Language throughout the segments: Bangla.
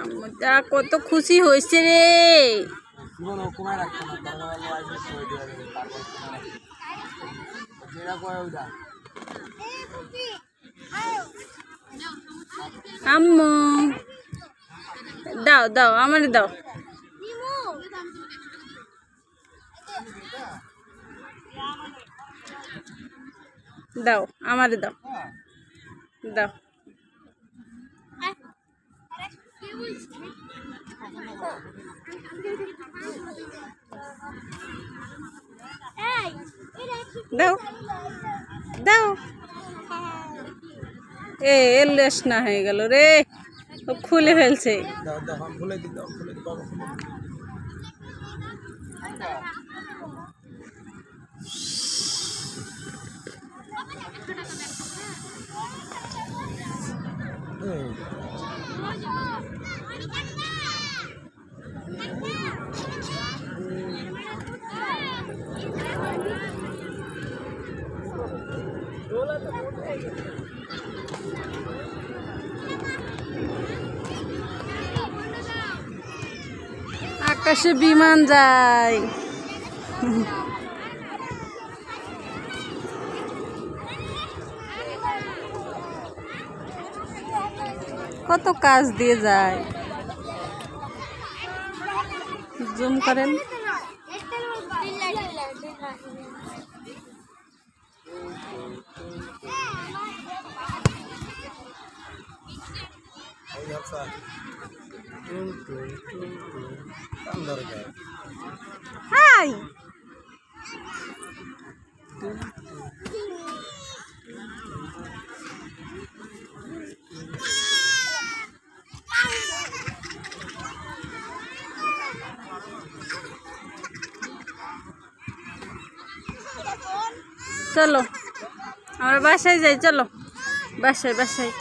আমটা কত খুশি হয়েছে রে। আম্মু দাও দাও আমার দাও, দাও আমার দাও, দাও। দাও দাও। এলেস না হয়ে গেল রে, ও খুলে ফেলছে। আকাশে বিমান যায়। কত কাজ দিয়ে যায়, জুম করেন। হাই চলো আমরা বাসায় যাই, চলো বাসায় বাসায়।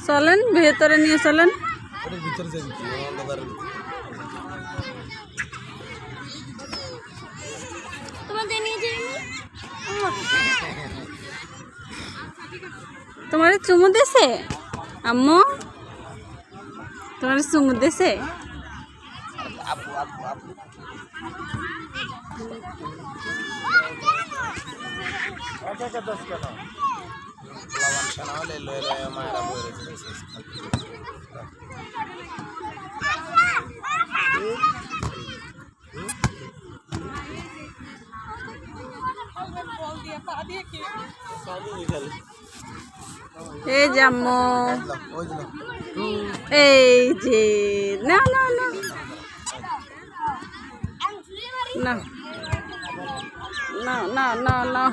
চলেন ভেতরে নিয়ে চলেন। তোমার চুমু দিছে আম্মু, তোমার চুমু দিছে। এই যে আম্মু, এই যে না না না না না না না না।